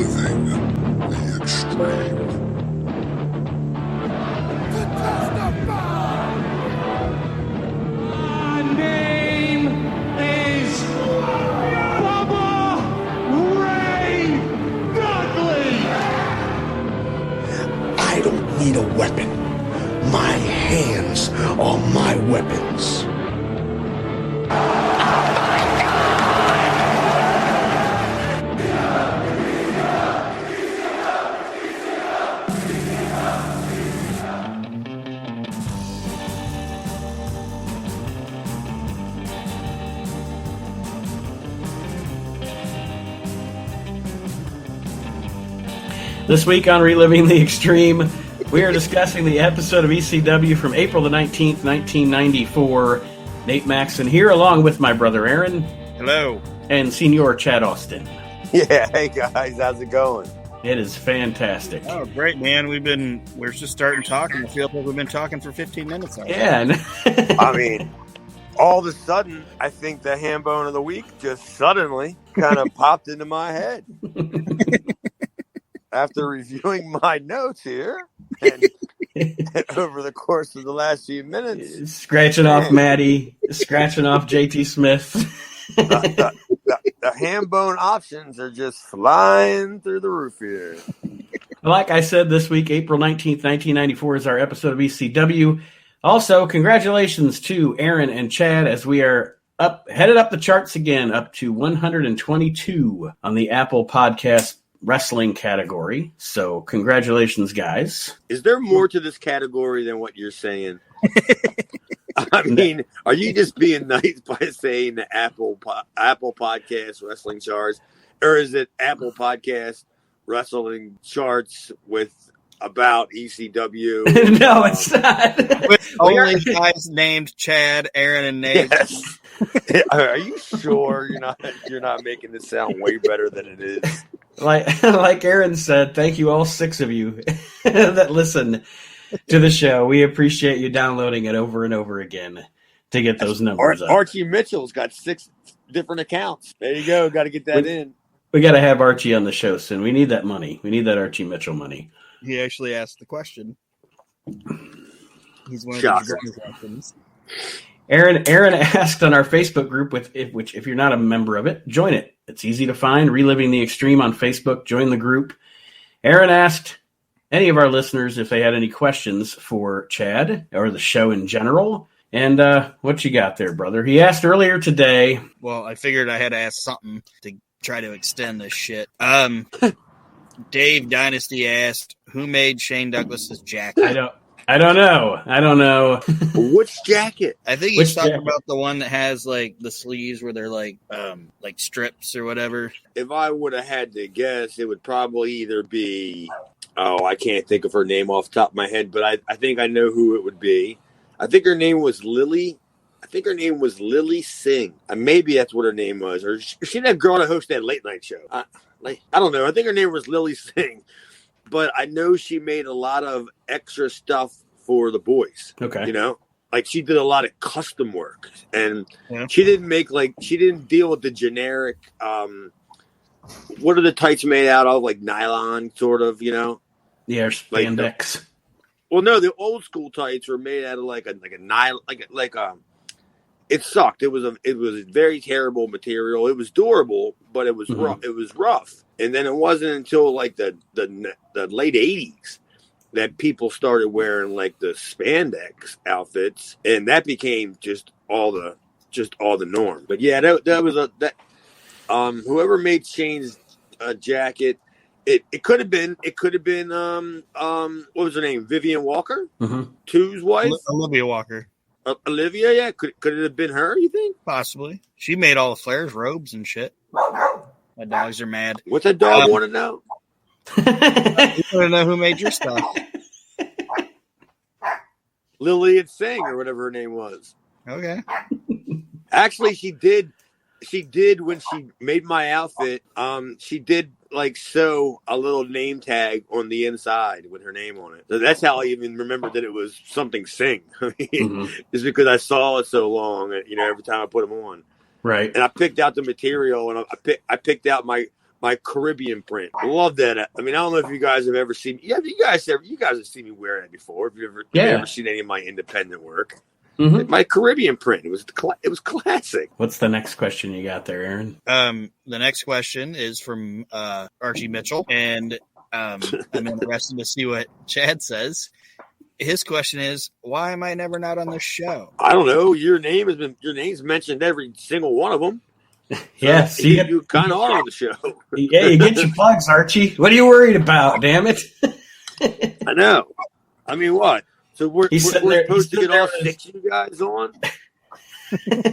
reliving the extreme. My name is Bubba Ray Dudley. I don't need a weapon. My hands are my weapons. This week on Reliving the Extreme, we are discussing the episode of ECW from April the 19th, 1994. Nate Maxson here, along with my brother Aaron. Hello. And Senior Chad Austin. Yeah, hey guys, how's it going? It is fantastic. Oh, great, man. We're just starting talking. I feel like we've been talking for 15 minutes already. Yeah. I mean, all of a sudden, I think the ham bone of the week just suddenly kind of popped into my head. After reviewing my notes here, and over the course of the last few minutes. Scratching off Maddie, scratching off JT Smith. The ham bone options are just flying through the roof here. Like I said, this week, April 19th, 1994 is our episode of ECW. Also, congratulations to Aaron and Chad as we are headed up the charts again, up to 122 on the Apple Podcast Wrestling category. So congratulations, guys. Is there more to this category than what you're saying? I mean, are you just being nice by saying the Apple Podcast Wrestling charts, or is it Apple Podcast Wrestling charts with about ECW? No, it's not. With only guys named Chad, Aaron, and Nate. Yes. Are you sure you're not making this sound way better than it is? Like Aaron said, thank you all 6 of you that listen to the show. We appreciate you downloading it over and over again to get those numbers up. Archie Mitchell's got 6 different accounts. There you go. Got to get that in. We got to have Archie on the show soon. We need that money. We need that Archie Mitchell money. He actually asked the question. He's one of the questions. Aaron asked on our Facebook group, which if you're not a member of it, join it. It's easy to find. Reliving the Extreme on Facebook. Join the group. Aaron asked any of our listeners if they had any questions for Chad or the show in general. And what you got there, brother? He asked earlier today. Well, I figured I had to ask something to try to extend this shit. Dave Dynasty asked, who made Shane Douglas's jacket? I don't know. Which jacket? I think he's talking about the one that has like the sleeves where they're like strips or whatever. If I would have had to guess, it would probably either be, I can't think of her name off the top of my head, but I think I know who it would be. I think her name was Lily. I think her name was Lily Singh. Maybe that's what her name was. Or she that girl that hosted that late night show. I don't know. I think her name was Lily Singh. But I know she made a lot of extra stuff for the boys. Okay. Like she did a lot of custom work. And she didn't deal with the generic, what are the tights made out of? Like nylon, sort of, Yeah, spandex. No, the old school tights were made out of like a nylon, it sucked. It was a very terrible material. It was durable, but it was rough. It was rough. And then it wasn't until like the late 80s that people started wearing like the spandex outfits, and that became just all the norm. But yeah, that was whoever made Shane's jacket. It could have been what was her name? Vivian Walker, Two's wife, Olivia Walker. Olivia, yeah. Could it have been her, you think? Possibly. She made all the Flair's robes and shit. My dogs are mad. What's that dog want to know? You want to know who made your stuff? Lillian Singh, or whatever her name was. Okay. Actually, she did when she made my outfit. She did like sew a little name tag on the inside with her name on it. So that's how I even remembered that it was something Singh. I mean, it's because I saw it so long, every time I put them on. Right. And I picked out the material, and I picked out my my Caribbean print. I love that. I mean, I don't know if you guys have ever seen. Yeah, you guys have seen me wear that before. Have you ever seen any of my independent work? Mm-hmm. My Caribbean print. It was classic. What's the next question you got there, Aaron? The next question is from Archie Mitchell, and I'm interested to see what Chad says. His question is, why am I never not on this show? I don't know. Your name's mentioned every single one of them. Yeah, so see, you kind of are on the show. Yeah, you get your plugs, Archie. What are you worried about? Damn it! I know. I mean, what? So we're supposed to get all six of you guys on?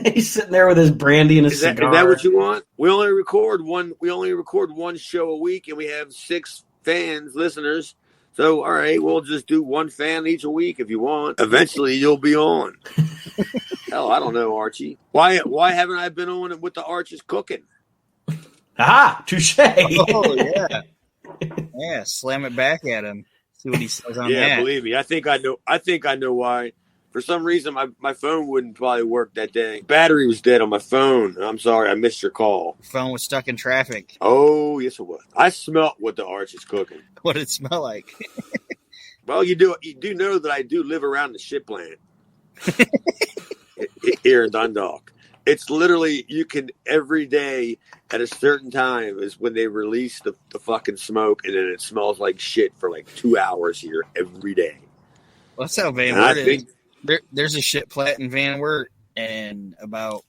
He's sitting there with his brandy and his cigar. Is that what you want? We only record one show a week, and we have 6 fans, listeners. So, all right, we'll just do one fan each a week if you want. Eventually, you'll be on. Hell, I don't know, Archie. Why haven't I been on it with the Archie's cooking? Aha, touche. Oh, yeah. Yeah, slam it back at him. See what he says on that. Yeah, believe me. I think I know why. For some reason, my phone wouldn't probably work that day. Battery was dead on my phone. I'm sorry, I missed your call. Phone was stuck in traffic. Oh, yes, it was. I smelt what the Archie's cooking. What did it smell like? Well, you do know that I do live around the ship plant here in Dundalk. It's literally, you can every day at a certain time is when they release the fucking smoke, and then it smells like shit for like 2 hours here every day. Well, that's how Van Wert is. There's a shit plant in Van Wert, and about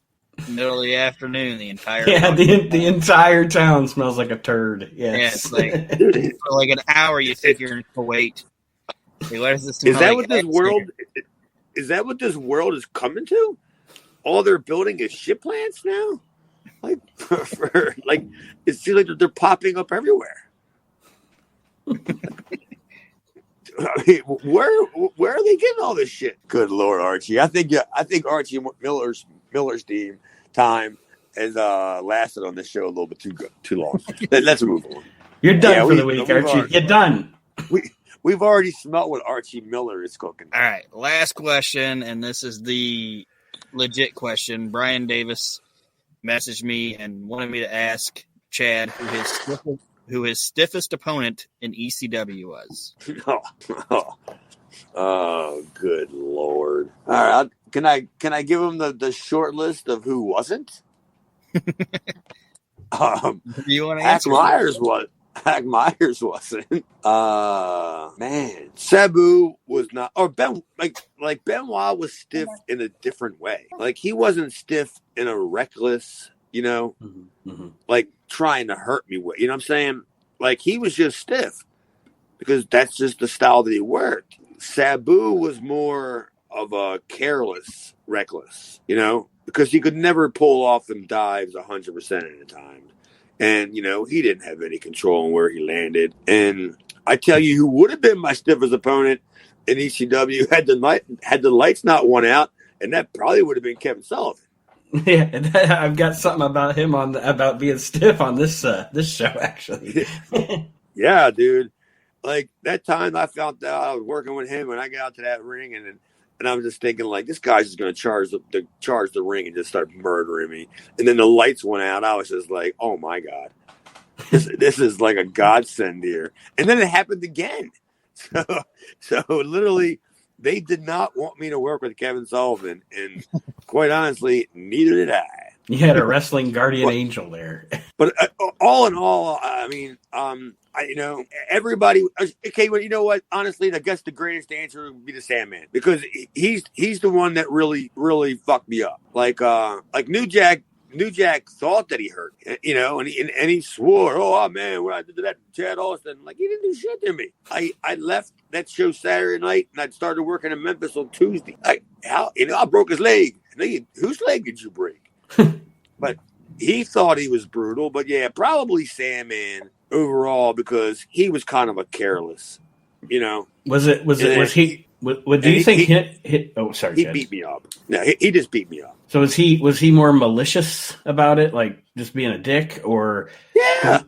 middle of the afternoon, the entire the entire town smells like a turd. Yes. Yeah, it's like for like an hour you think you're in Kuwait. Like, what does this smell is that like? what this world? Is that what this world is coming to? All they're building is shit plants now. Like, like it seems like they're popping up everywhere. I mean, where are they getting all this shit? Good Lord, Archie. I think Archie Miller's time has lasted on this show a little bit too long. Let's move on. You're done for the week, Archie. You're done. We've already smelt what Archie Miller is cooking. All right, last question, and this is the legit question. Brian Davis messaged me and wanted me to ask Chad who his stiffest opponent in ECW was. Oh, good Lord! All right, can I give him the short list of who wasn't? You want to answer? Hack Myers wasn't. Man, Sabu was not. Or Ben, like Benoit was stiff in a different way. Like he wasn't stiff in a reckless, like trying to hurt me way. You know what I'm saying? Like he was just stiff because that's just the style that he worked. Sabu was more of a careless, reckless, because he could never pull off them dives 100% at a time. And, he didn't have any control on where he landed. And I tell you who would have been my stiffest opponent in ECW had the lights not won out, and that probably would have been Kevin Sullivan. Yeah, I've got something about him about being stiff on this show, actually. Yeah, dude. Like, that time I found out I was working with him, and I got out to that ring, and I was just thinking, like, this guy's just going to charge the ring and just start murdering me. And then the lights went out. I was just like, oh, my God. This is like a godsend here. And then it happened again. So literally, they did not want me to work with Kevin Sullivan. And quite honestly, neither did I. You had a wrestling guardian angel there. But all in all, I mean, everybody. Okay, well, you know what? Honestly, I guess the greatest answer would be the Sandman because he's the one that really, really fucked me up. Like New Jack thought that he hurt, and he swore, "Oh man, when I did that to Chad Austin, like he didn't do shit to me." I left that show Saturday night and I started working in Memphis on Tuesday. I broke his leg. Whose leg did you break? But he thought he was brutal. But yeah, probably Sandman overall because he was kind of a careless, Do you think oh, sorry, he Chad. beat me up. No, he just beat me up. So was he more malicious about it, like just being a dick, or yeah?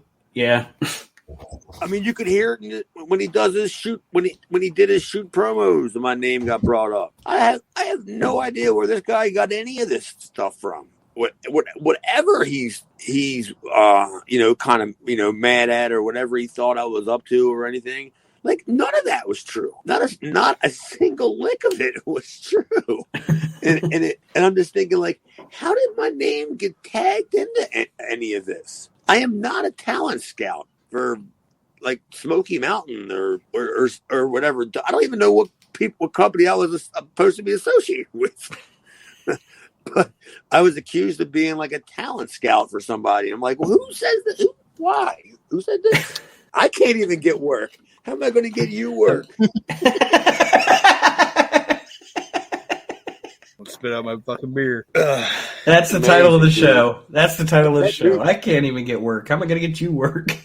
I mean, you could hear it when he does his shoot when he did his shoot promos, and my name got brought up. I have no idea where this guy got any of this stuff from. whatever he's kind of mad at or whatever he thought I was up to or anything. Like none of that was true. Not a single lick of it was true. and I'm just thinking, like, how did my name get tagged into any of this? I am not a talent scout for like Smoky Mountain or whatever. I don't even know what company I was supposed to be associated with. But I was accused of being like a talent scout for somebody. I'm like, well, who says that? Why? Who said this? I can't even get work. How am I going to get you work? I'll spit out my fucking beer. That's the title of the show. That's the title of the show. I can't even get work. How am I going to get you work?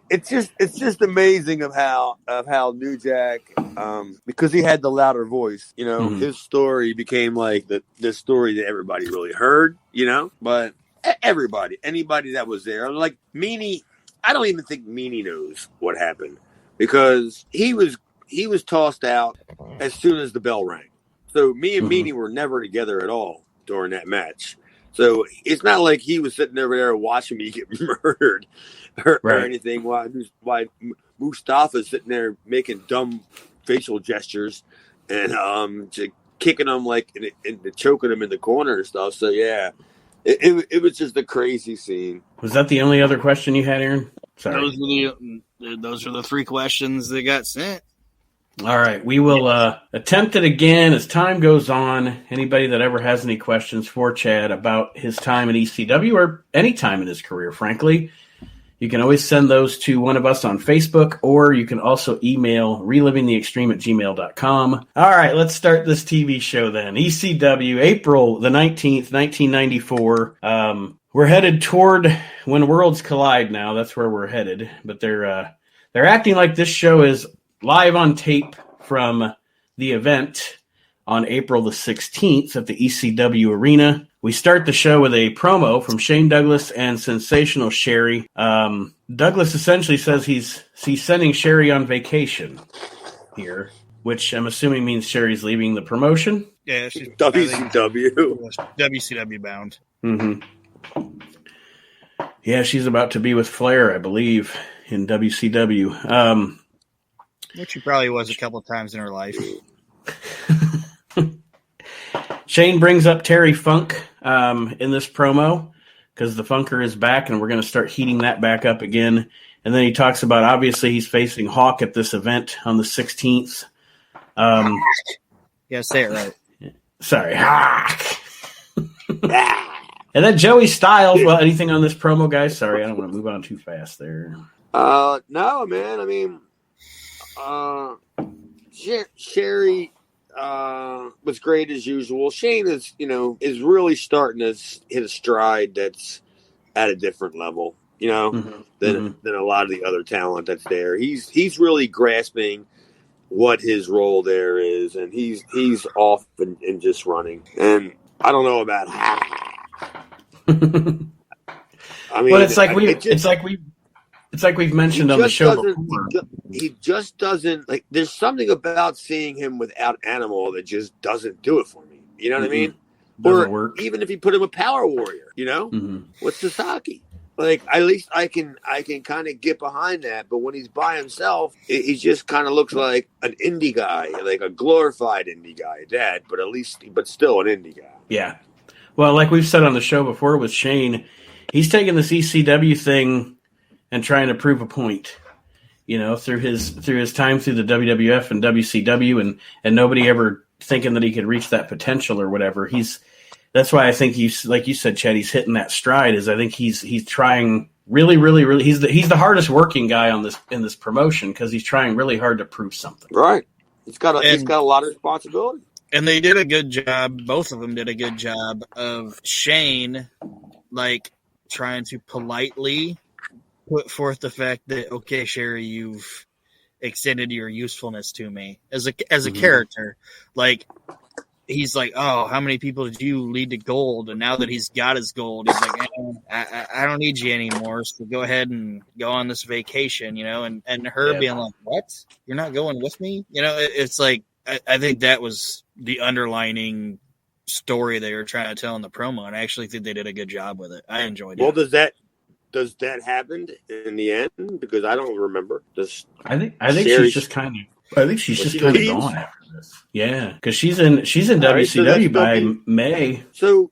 It's just amazing of how New Jack, because he had the louder voice, his story became like the story that everybody really heard, but anybody that was there, like Meanie, I don't even think Meanie knows what happened because he was tossed out as soon as the bell rang. So me and Meanie were never together at all during that match. So it's not like he was sitting over there watching me get murdered or anything. Why Mustafa's sitting there making dumb facial gestures and kicking him like and choking him in the corner and stuff. So yeah, it was just a crazy scene. Was that the only other question you had, Aaron? Sorry. Those are the 3 questions that got sent. All right, we will attempt it again as time goes on. Anybody that ever has any questions for Chad about his time in ECW or any time in his career, frankly, you can always send those to one of us on Facebook, or you can also email relivingtheextreme@gmail.com. All right, let's start this TV show then. ECW, April the 19th, 1994. We're headed toward When Worlds Collide now. That's where we're headed. But they're acting like this show is live on tape from the event on April the 16th at the ECW Arena. We start the show with a promo from Shane Douglas and Sensational Sherry. Douglas essentially says he's sending Sherry on vacation here, which I'm assuming means Sherry's leaving the promotion. Yeah, she's WCW bound. Mm-hmm. Yeah, she's about to be with Flair, I believe, in WCW. Which she probably was a couple of times in her life. Shane brings up Terry Funk in this promo because the Funker is back, and we're going to start heating that back up again. And then he talks about, obviously, he's facing Hawk at this event on the 16th. Yeah, say it right. Sorry, Hawk. And then Joey Styles. Well, anything on this promo, guys? Sorry, I don't want to move on too fast there. No, man. I mean, Sherry was great as usual. Shane is really starting to hit a stride that's at a different level, than a lot of the other talent that's there. He's really grasping what his role there is, and he's off and just running. And I don't know about I mean, but it's like we've mentioned on the show before. He just doesn't like. There's something about seeing him without Animal that just doesn't do it for me. You know what I mean? Doesn't or work. Even if you put him a Power Warrior, with Sasaki, like at least I can kind of get behind that. But when he's by himself, he just kind of looks like an indie guy, like a glorified indie guy at that. But still an indie guy. Yeah. Well, like we've said on the show before with Shane, he's taking this ECW thing and trying to prove a point, through his time through the WWF and WCW, and nobody ever thinking that he could reach that potential or whatever. That's why I think like you said, Chad, he's hitting that stride. Is I think he's trying really, really, really. He's the hardest working guy in this promotion because he's trying really hard to prove something. Right. He's got a lot of responsibility. And they did a good job. Both of them did a good job of Shane, like trying to politely put forth the fact that, okay, Sherry, you've extended your usefulness to me as a character. Like, he's like, oh, how many people did you lead to gold? And now that he's got his gold, he's like, I don't need you anymore. So go ahead and go on this vacation, and her being like, what? You're not going with me? It's like, I think that was the underlining story they were trying to tell in the promo, and I actually think they did a good job with it. I enjoyed it. Well, does that happen in the end? Because I don't remember. I think she's just kind of. I think she's just kind of gone after this. Yeah, because she's in WCW by May. So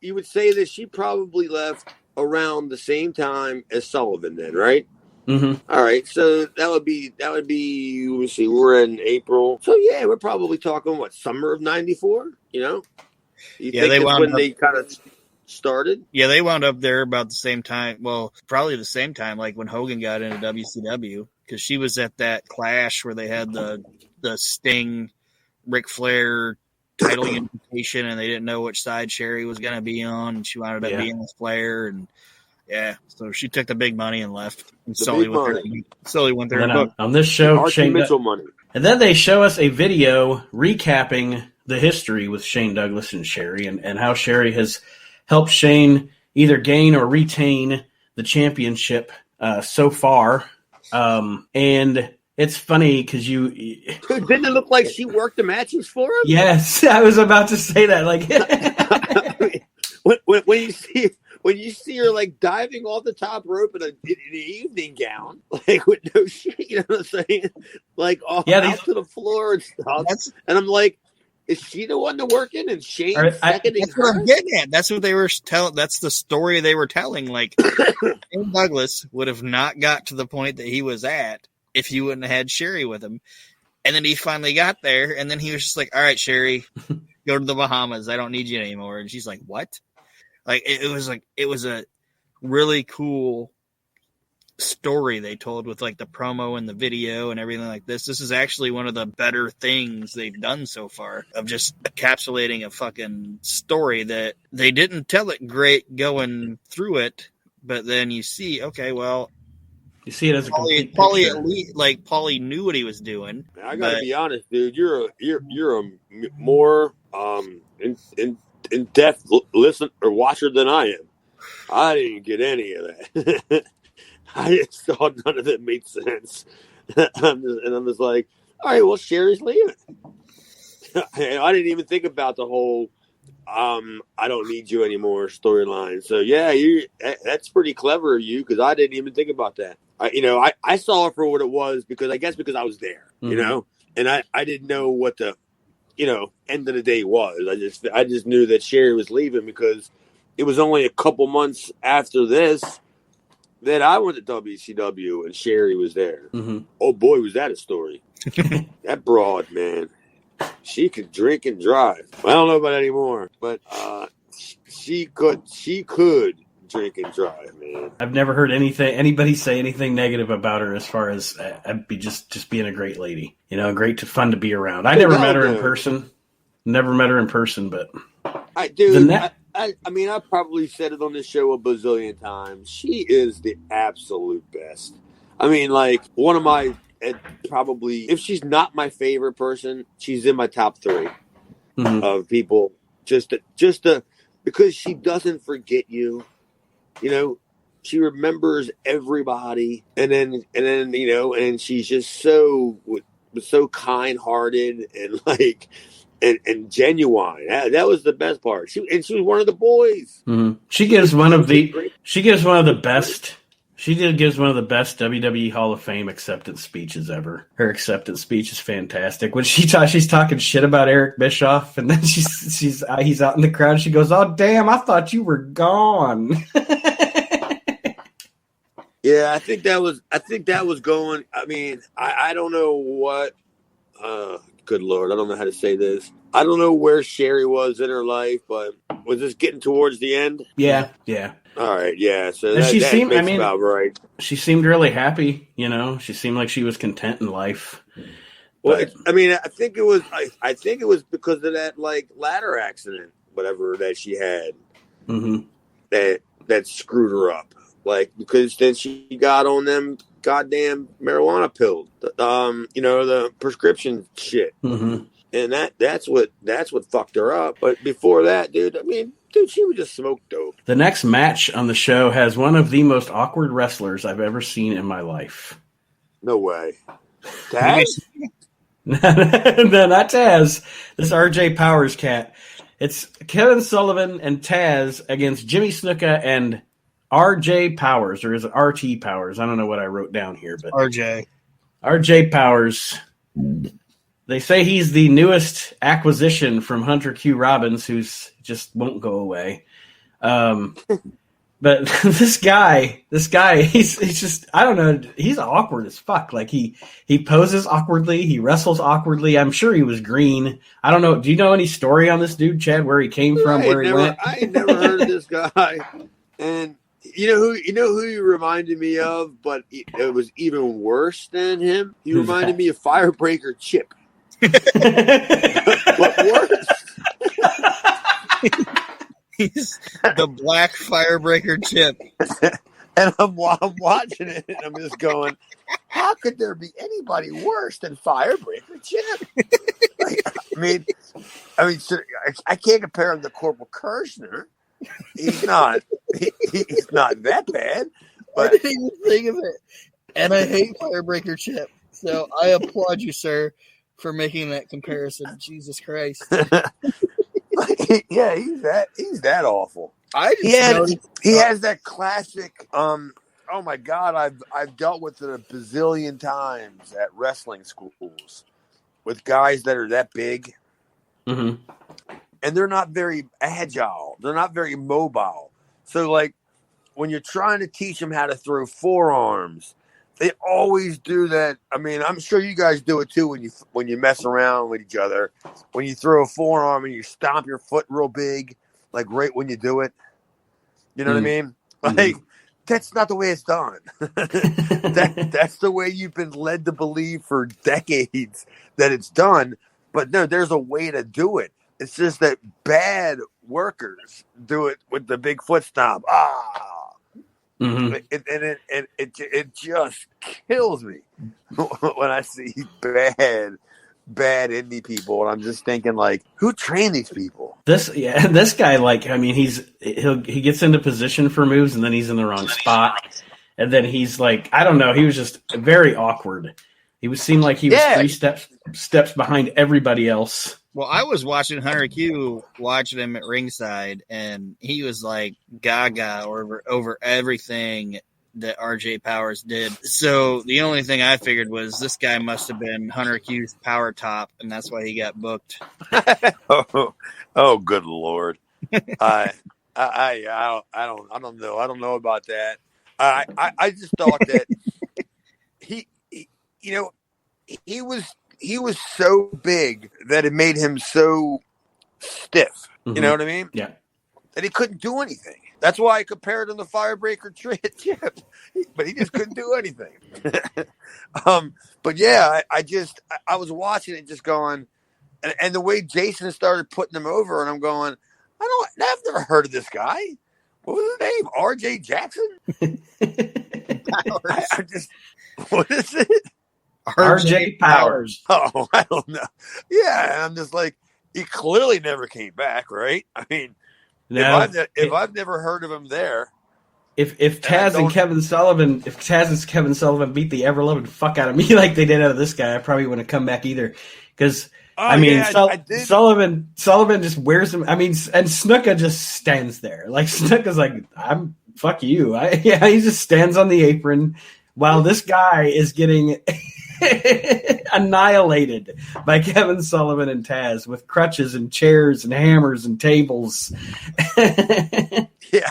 you would say that she probably left around the same time as Sullivan, then, right? Mm-hmm. All right, so that would be. Let me see. We're in April, so yeah, we're probably talking summer of '94. You know, you think that's when they kind of started? Yeah, they wound up there about the same time. Well, probably the same time, like when Hogan got into WCW, because she was at that Clash where they had the Sting, Ric Flair title unification, and they didn't know which side Sherry was going to be on, and she wound up being with Flair, and so she took the big money and left. And slowly went there. On this show, Shane Mitchell money. And then they show us a video recapping the history with Shane Douglas and Sherry, and how Sherry has helped Shane either gain or retain the championship so far. And it's funny because Dude, didn't it look like she worked the matches for him? Yes, I was about to say that. Like, when you see her like diving off the top rope in an evening gown, like with no shit, you know what I'm saying? Like out to the floor and stuff. And I'm like, is she the one to work in? And Shane seconding that's what I'm getting at. That's what they were telling. That's the story they were telling. Like, Shane Douglas would have not got to the point that he was at if he wouldn't have had Sherry with him. And then he finally got there, and then he was just like, all right, Sherry, go to the Bahamas. I don't need you anymore. And she's like, what? Like, it was a really cool story they told with like the promo and the video and everything like this. This is actually one of the better things they've done so far, of just encapsulating a fucking story that they didn't tell it great going through it, but then you see, okay, well, you see it as a complete Paulie at least, like, Paulie knew what he was doing. I gotta be honest, dude. You're a more in depth listen or watcher than I am. I didn't get any of that. I just thought none of it made sense. I'm just like, all right, well, Sherry's leaving. I didn't even think about the whole I don't need you anymore storyline. So yeah, that's pretty clever of you, because I didn't even think about that. I saw it for what it was, because I was there, you know, and I didn't know what the end of the day was. I just knew that Sherry was leaving, because it was only a couple months after this that I went to WCW and Sherry was there. Mm-hmm. Oh boy, was that a story. That broad, man. She could drink and drive. I don't know about anymore, but she could drink and drive, man. I've never heard anybody say anything negative about her, as far as just being a great lady. Great fun to be around. I never met her in person. Never met her in person, but I probably said it on this show a bazillion times. She is the absolute best. I mean, like, one of my, probably, if she's not my favorite person, she's in my top 3 of people. Just because she doesn't forget you. She remembers everybody, and then she's just so kind-hearted and like. And genuine. That was the best part. She was one of the boys. Mm-hmm. She gives one of the best WWE Hall of Fame acceptance speeches ever. Her acceptance speech is fantastic. When she's talking shit about Eric Bischoff, and then he's out in the crowd. She goes, "Oh damn, I thought you were gone." Yeah, I think that was going. I mean, I don't know what. Good Lord, I don't know how to say this. I don't know where Sherry was in her life, but was this getting towards the end? Yeah. All right, yeah. So that seemed about right. She seemed really happy. She seemed like she was content in life. Well, I think it was because of that like ladder accident, whatever that she had, that screwed her up. Like, because then she got on them goddamn marijuana pills, the prescription shit, and that's what fucked her up. But before that, dude, she would just smoke dope. The next match on the show has one of the most awkward wrestlers I've ever seen in my life. No way. Taz? No, not Taz. This RJ Powers cat. It's Kevin Sullivan and Taz against Jimmy Snuka and RJ Powers, or is it RT Powers? I don't know what I wrote down here, but RJ Powers. They say he's the newest acquisition from Hunter Q Robbins, who's just won't go away. But this guy, he's just, I don't know, he's awkward as fuck. Like he poses awkwardly, he wrestles awkwardly. I'm sure he was green. I don't know. Do you know any story on this dude, Chad, where he came from, where he went? I ain't never heard of this guy. And you know who he reminded me of, but it was even worse than him. He reminded me of Firebreaker Chip. But worse. He's the black Firebreaker Chip. And I'm watching it, and I'm just going, how could there be anybody worse than Firebreaker Chip? Like, I mean, so I can't compare him to Corporal Kirshner. He's not. He's not that bad. But I didn't even think of it. And I hate Firebreaker Chip. So I applaud you, sir, for making that comparison. Jesus Christ. Yeah, he's that awful. He has that classic. Oh my God, I've dealt with it a bazillion times at wrestling schools with guys that are that big, and they're not very agile. They're not very mobile. So like when you're trying to teach them how to throw forearms, they always do that. I mean, I'm sure you guys do it too when you mess around with each other. When you throw a forearm and you stomp your foot real big, like right when you do it. You know what I mean? Like that's not the way it's done. That's the way you've been led to believe for decades that it's done. But no, there's a way to do it. It's just that bad workers do it with the big foot stomp. It just kills me when I see bad indie people, and I'm just thinking like, who trained these people? This guy, like, I mean, he gets into position for moves, and then he's in the wrong spot, and then he's like, I don't know, he was just very awkward. He seemed like he was 3 steps behind everybody else. Well, I was watching Hunter Q, watching him at ringside, and he was like gaga over everything that RJ Powers did. So the only thing I figured was this guy must have been Hunter Q's power top, and that's why he got booked. Oh, good Lord! I don't know. I don't know about that. I just thought that he was so big that it made him so stiff. You know what I mean? Yeah. That he couldn't do anything. That's why I compared him to Firebreaker Chip. But he just couldn't do anything. But yeah, I was watching it just going, and the way Jason started putting him over, and I'm going, I've never heard of this guy. What was his name? RJ Jackson? What is it? RJ Powers. Oh, I don't know. Yeah, and I'm just like, he clearly never came back, right? I mean, if I've never heard of him there, if Taz and Kevin Sullivan beat the ever loving fuck out of me like they did out of this guy, I probably wouldn't come back either. Because Sullivan just wears him. I mean, and Snuka just stands there. Like Snuka's like, I'm fuck you. He just stands on the apron while this guy is getting annihilated by Kevin Sullivan and Taz with crutches and chairs and hammers and tables. Yeah,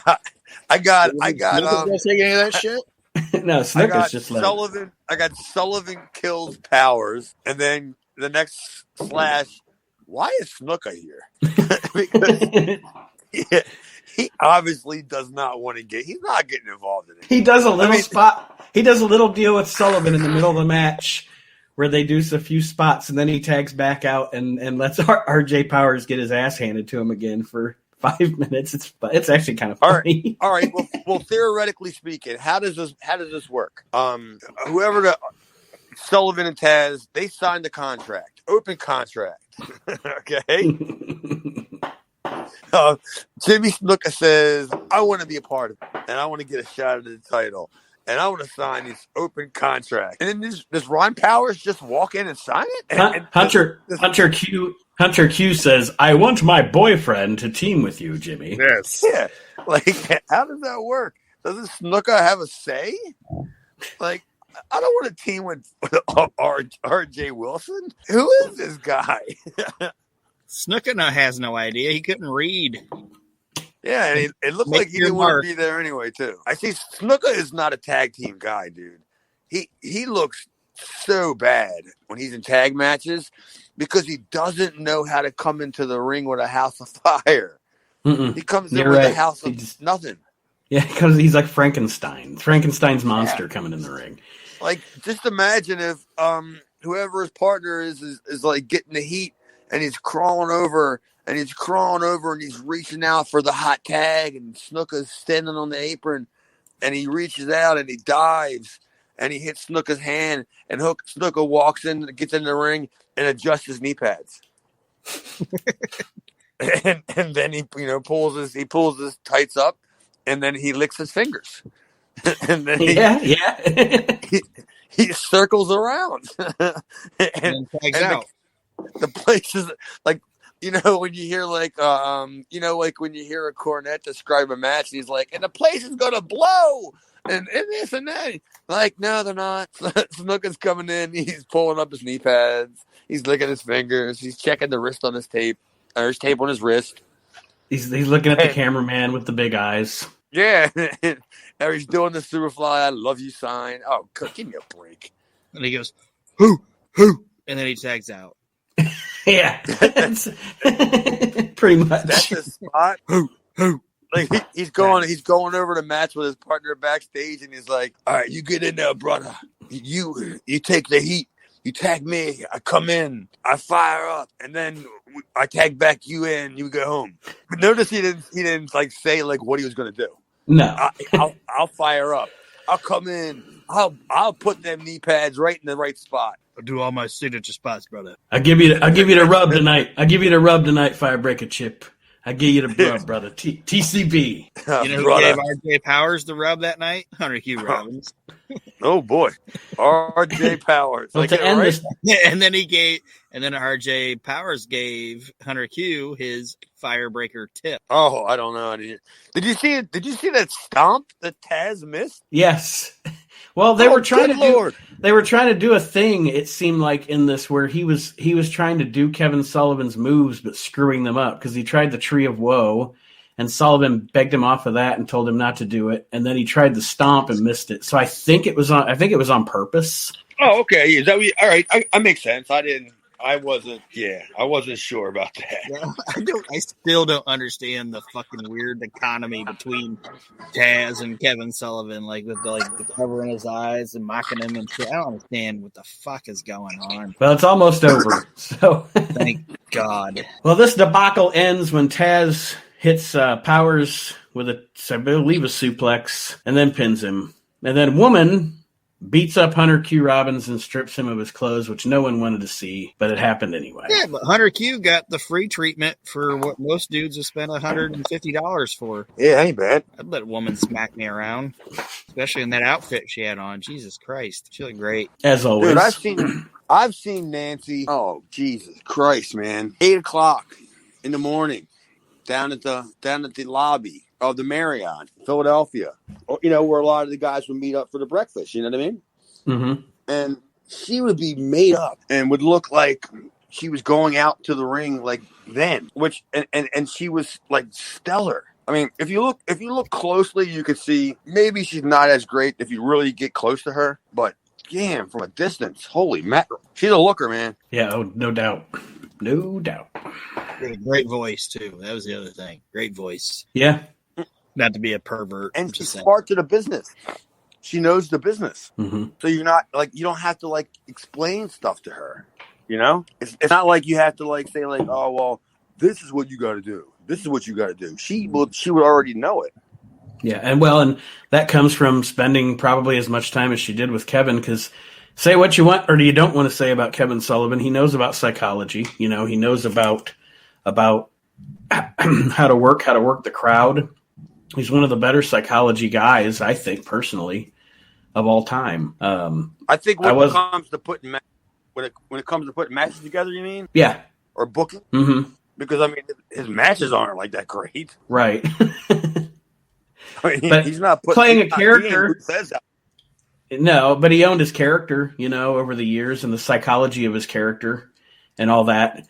I got take any of that shit. No, Snuka's just Sullivan. I got Sullivan kills Powers, and then the next slash. Why is Snuka here? Because he obviously does not want to get. He's not getting involved in it. He does a little spot. He does a little deal with Sullivan in the middle of the match where they do a few spots, and then he tags back out and lets RJ Powers get his ass handed to him again for 5 minutes. It's actually kind of funny. All right. Well, theoretically speaking, how does this work? Whoever the Sullivan and Taz, they signed the contract, open contract. Okay. Jimmy Snuka says, I want to be a part of it, and I want to get a shot at the title, and I want to sign this open contract. And then does Ron Powers just walk in and sign it? Hunter Q Hunter Q says, "I want my boyfriend to team with you, Jimmy." Yes. Yeah. Like, how does that work? Doesn't Snuka have a say? Like, I don't want to team with R.J. Wilson. Who is this guy? Snuka has no idea. He couldn't read. Yeah, and it looked Make like he your didn't want mark. to be there anyway, too. I see Snuka is not a tag team guy, dude. He looks so bad when he's in tag matches because he doesn't know how to come into the ring with a house of fire. Mm-mm. He comes in You're with right. a house He of just- nothing. Yeah, because he's like Frankenstein's monster coming in the ring. Like, just imagine if whoever his partner is like getting the heat and he's crawling over and he's reaching out for the hot tag and Snuka's standing on the apron and he reaches out and he dives and he hits Snuka's hand and Snuka walks in, gets in the ring and adjusts his knee pads. and then he pulls his tights up and then he licks his fingers. And then he circles around. And tags out. The place is like, when you hear like when you hear a cornet describe a match, he's like, and the place is gonna blow and this and that. Like, no, they're not. Snuka's coming in, he's pulling up his knee pads, he's licking his fingers, he's checking the wrist on his tape, or his tape on his wrist. He's looking at the cameraman with the big eyes. Yeah, and he's doing the Superfly "I love you" sign. Oh, give me a break. And he goes, who? And then he tags out. Yeah, pretty much. That's the spot. Who? Like he's going over the match with his partner backstage, and he's like, "All right, you get in there, brother. You take the heat. You tag me. I come in. I fire up, and then I tag back you in. You go home." But notice he didn't like say like what he was going to do. No, I'll fire up. I'll come in. I'll put them knee pads right in the right spot. I'll do all my signature spots, brother. I'll give you the rub tonight. Firebreaker Chip. I give you the rub, brother. TCB. You know who gave RJ Powers the rub that night? Hunter Q Robbins. Oh boy, RJ Powers. Well, to end this, And then RJ Powers gave Hunter Q his firebreaker tip. Oh, I don't know. Did you see it? Did you see that stomp that Taz missed? yes. Well, they were trying to do a thing. It seemed like in this where he was trying to do Kevin Sullivan's moves, but screwing them up because he tried the Tree of Woe, and Sullivan begged him off of that and told him not to do it. And then he tried the stomp and missed it. So I think it was on purpose. Oh, okay. Is that all right? I make sense. I wasn't sure about that. Yeah, I still don't understand the fucking weird economy between Taz and Kevin Sullivan, like with the cover in his eyes and mocking him and shit. I don't understand what the fuck is going on. Well, it's almost over. So Thank God. Well, this debacle ends when Taz hits Powers with I believe a suplex, and then pins him. And then Woman beats up Hunter Q Robbins and strips him of his clothes, which no one wanted to see, but it happened anyway. Yeah, but Hunter Q got the free treatment for what most dudes have spent $150 for. Yeah, ain't bad. I'd let a woman smack me around, especially in that outfit she had on. Jesus Christ, she looked great. As always. Dude, I've seen Nancy. Oh, Jesus Christ, man! 8:00 in the morning, down at the lobby of the Marriott, Philadelphia, where a lot of the guys would meet up for the breakfast. You know what I mean? Mm-hmm. And she would be made up and would look like she was going out to the ring like then, and she was like stellar. I mean, if you look closely, you could see maybe she's not as great if you really get close to her, but damn, from a distance, holy mackerel, she's a looker, man. Yeah, no doubt. No doubt. Great voice too. That was the other thing. Great voice. Yeah. Not to be a pervert. And she's smart to the business. She knows the business. Mm-hmm. So you're not like, you don't have to like explain stuff to her. It's not like you have to like say like, oh, well, this is what you got to do. This is what you got to do. She would already know it. Yeah. And that comes from spending probably as much time as she did with Kevin, because say what you want or you don't want to say about Kevin Sullivan. He knows about psychology. He knows about how to work the crowd. He's one of the better psychology guys, I think, personally, of all time. I think when it comes to putting matches together, you mean? Yeah. or booking. Mm-hmm. Because I mean, his matches aren't like that great. Right. I mean, But he's not playing a He character. ain't says that. No, but he owned his character, over the years and the psychology of his character and all that.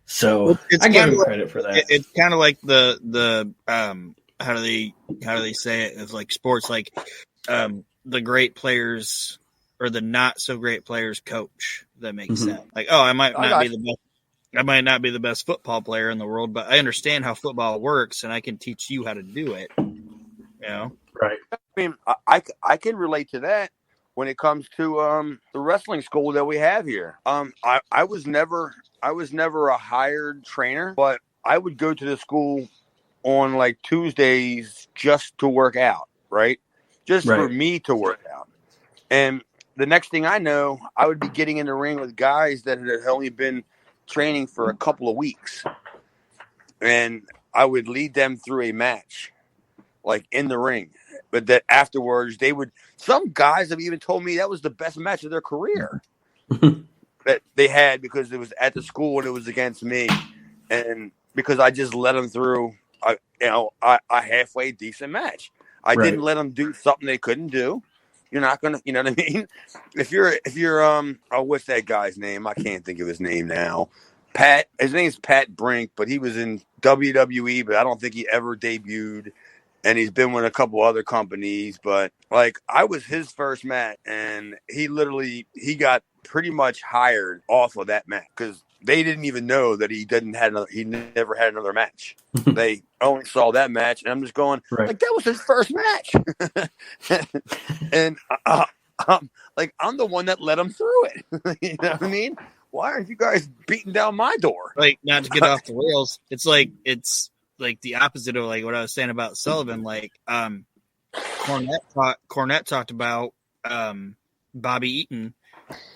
So I give him credit for that. It's kind of like the how do they say it? It's like sports, like the great players or the not so great players coach. That makes sense. Like, I might not be the best football player in the world, but I understand how football works, and I can teach you how to do it. Right. I mean, I can relate to that when it comes to the wrestling school that we have here. I was never a hired trainer, but I would go to the school on like Tuesdays just to work out, right? Just for me to work out. And the next thing I know, I would be getting in the ring with guys that had only been training for a couple of weeks. And I would lead them through a match, like in the ring. But that afterwards, some guys have even told me that was the best match of their career that they had, because it was at the school and it was against me. And because I just let them through a halfway decent match. I didn't let them do something they couldn't do. You're not gonna, you know what I mean? If you're what's that guy's name? I can't think of his name now. Pat, his name's Pat Brink, but he was in WWE, but I don't think he ever debuted. And he's been with a couple other companies, but like I was his first match, and he got pretty much hired off of that match because they didn't even know that he never had another match. They only saw that match, and I'm just going like that was his first match, and I'm the one that let him through it. You know what I mean? Why aren't you guys beating down my door? Like, not to get off the rails, it's like the opposite of like what I was saying about Sullivan. Like Cornette talked about Bobby Eaton.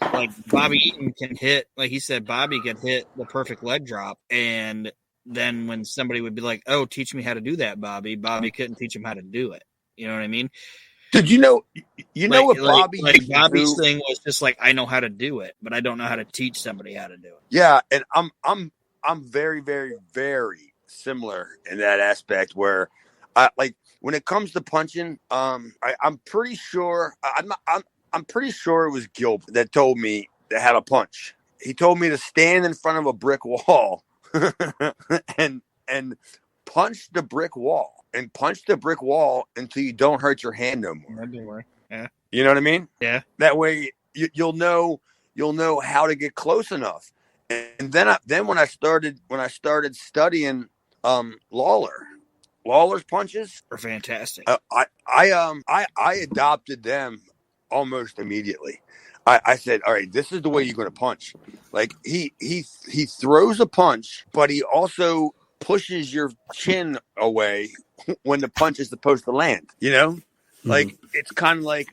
Like Bobby Eaton can hit, like he said, Bobby can hit the perfect leg drop, and then when somebody would be like, "Oh, teach me how to do that, Bobby," Bobby couldn't teach him how to do it. You know what I mean? Did you know? What Bobby? Like Bobby's thing was just like, I know how to do it, but I don't know how to teach somebody how to do it. Yeah, and I'm very, very, very similar in that aspect where, like when it comes to punching, I'm pretty sure I'm pretty sure it was Gilbert that told me how to punch. He told me to stand in front of a brick wall and punch the brick wall until you don't hurt your hand no more. Yeah. You know what I mean? Yeah. That way you'll know how to get close enough. And then when I started studying Lawler's punches Are fantastic. I adopted them almost immediately. I said, all right, this is the way you're going to punch. Like he throws a punch, but he also pushes your chin away when the punch is supposed to land. You know, like it's kind of like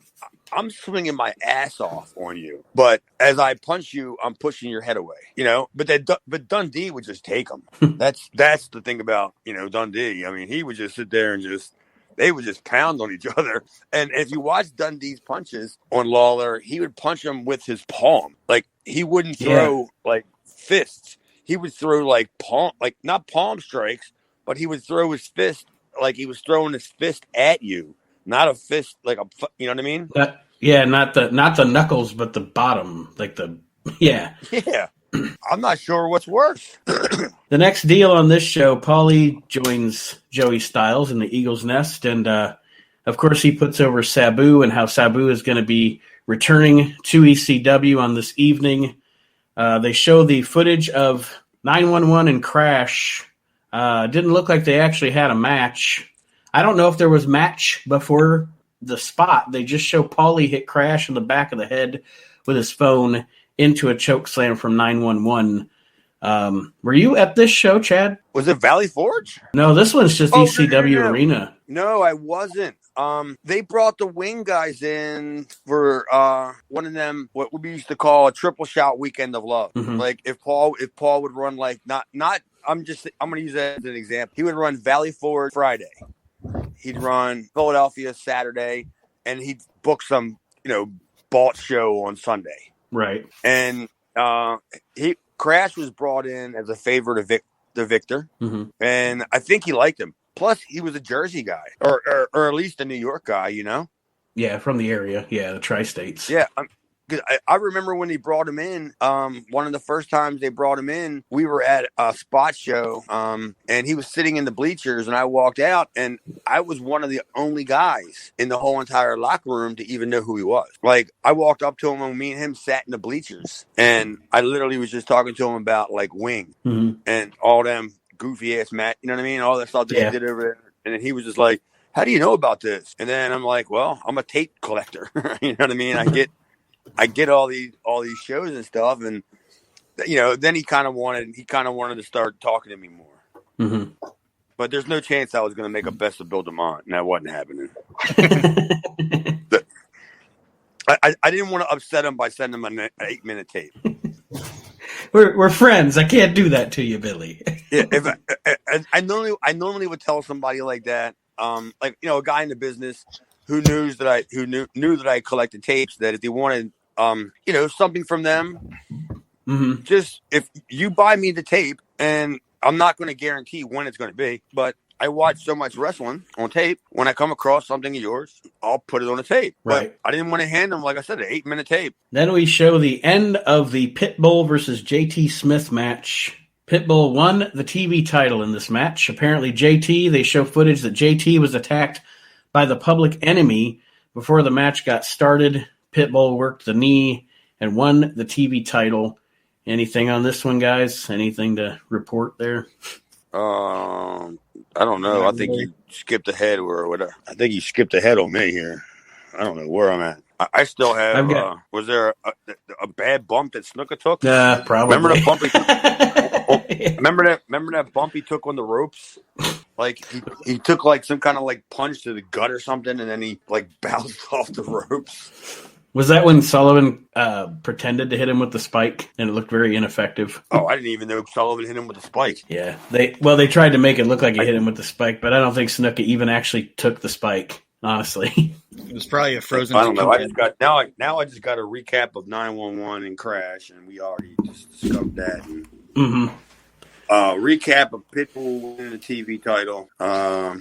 I'm swinging my ass off on you, but as I punch you, I'm pushing your head away. You know, but Dundee would just take him. That's the thing about Dundee. I mean, he would just sit there and they would just pound on each other. And if you watch Dundee's punches on Lawler, he would punch him with his palm. Like he wouldn't throw like fists. He would throw like not palm strikes, but he would throw his fist like he was throwing his fist at you, not a fist like you know what I mean? Not the knuckles, but the bottom, like yeah. I'm not sure what's worse. The next deal on this show, Paulie joins Joey Styles in the Eagle's Nest, and of course he puts over Sabu and how Sabu is going to be returning to ECW on this evening. They show the footage of 911 and Crash. Didn't look like they actually had a match. I don't know if there was match before the spot. They just show Paulie hit Crash in the back of the head with his phone into a choke slam from 911. Were you at this show, Chad? Was it Valley Forge? No, this one's just ECW Arena. No, I wasn't. They brought the wing guys in for one of them, what we used to call a triple shot weekend of love. Like if Paul would run like not I'm gonna use that as an example. He would run Valley Forge Friday. He'd run Philadelphia Saturday, and he'd book some, Balt show on Sunday. Right. And Crash was brought in as a favor to Victor, and I think he liked him. Plus, he was a Jersey guy, or at least a New York guy, you know? Yeah, from the area. Yeah, the tri-states. Yeah, I remember when he brought him in. One of the first times they brought him in, we were at a spot show, and he was sitting in the bleachers, and I walked out, and I was one of the only guys in the whole entire locker room to even know who he was. Like, I walked up to him, and me and him sat in the bleachers, and I literally was just talking to him about, like, Wing and all them goofy-ass Matt, you know what I mean? All that stuff that he did over there. And then he was just like, how do you know about this? And then I'm like, well, I'm a tape collector. You know what I mean? I get all these shows and stuff, and you know, then he kind of wanted to start talking to me more. But there's no chance I was going to make a best of Bill DeMont, and that wasn't happening. I didn't want to upset him by sending him an 8-minute tape. We're friends. I can't do that to you, Billy. Yeah, I normally would tell somebody like that, like, you know, a guy in the business who knew that I collected tapes, that if they wanted, you know, something from them, just if you buy me the tape, and I'm not going to guarantee when it's going to be, but I watch so much wrestling on tape. When I come across something of yours, I'll put it on a tape. Right. But I didn't want to hand them, like I said, an 8-minute tape. Then we show the end of the Pitbull versus JT Smith match. Pitbull won the TV title in this match. Apparently they show footage that JT was attacked by the Public Enemy before the match got started. Pitbull worked the knee and won the TV title. Anything on this one, guys? Anything to report there? I don't know. I think you skipped ahead or whatever. I think you skipped ahead on me here. I don't know where I'm at. I still have. Was there a bad bump that Snooker took? Probably. Remember the bump? Remember that bump he took on the ropes? Like he took like some kind of like punch to the gut or something, and then he like bounced off the ropes. Was that when Sullivan pretended to hit him with the spike, and it looked very ineffective? Oh, I didn't even know Sullivan hit him with the spike. Yeah, they tried to make it look like he hit him with the spike, but I don't think Snuka even actually took the spike. Honestly, it was probably a frozen. I don't know. I just got I just got a recap of 911 and Crash, and we already just discussed that. And, recap of Pitbull winning the TV title.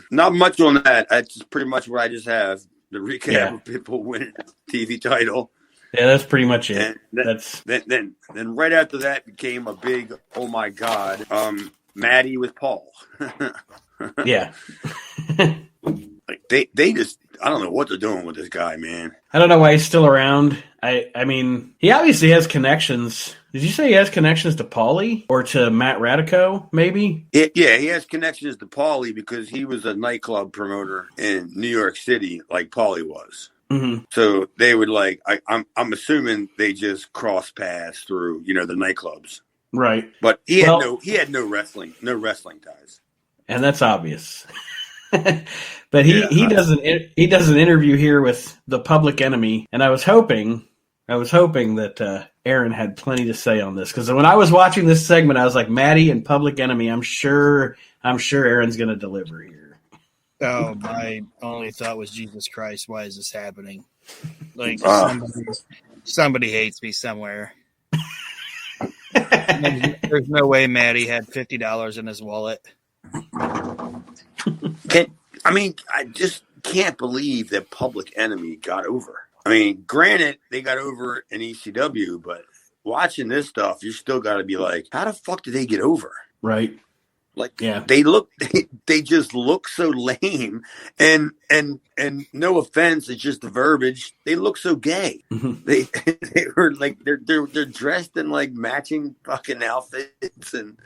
Not much on that. That's pretty much what I just have. The recap of Pitbull winning the TV title. Yeah, that's pretty much it. Then right after that became a big, oh my God, Maddie with Paul. Yeah. Like they just, I don't know what they're doing with this guy, man. I don't know why he's still around. I mean, he obviously has connections. Did you say he has connections to Paulie or to Matt Radico, maybe? Yeah, he has connections to Paulie because he was a nightclub promoter in New York City, like Paulie was. So they would like, I'm assuming they just cross paths through, you know, the nightclubs, right? But he had no wrestling ties, and that's obvious. But he does an interview here with the Public Enemy, and I was hoping that Aaron had plenty to say on this, because when I was watching this segment, I was like, Maddie and Public Enemy. I'm sure Aaron's going to deliver here. Oh, my only thought was, Jesus Christ, why is this happening? Like somebody hates me somewhere. There's no way Maddie had $50 in his wallet. I just can't believe that Public Enemy got over. I mean, granted, they got over in ECW, but watching this stuff, you still got to be like, how the fuck did they get over? Right. Like, yeah, they just look so lame, and no offense, it's just the verbiage. They look so gay. They were like they're dressed in like matching fucking outfits, and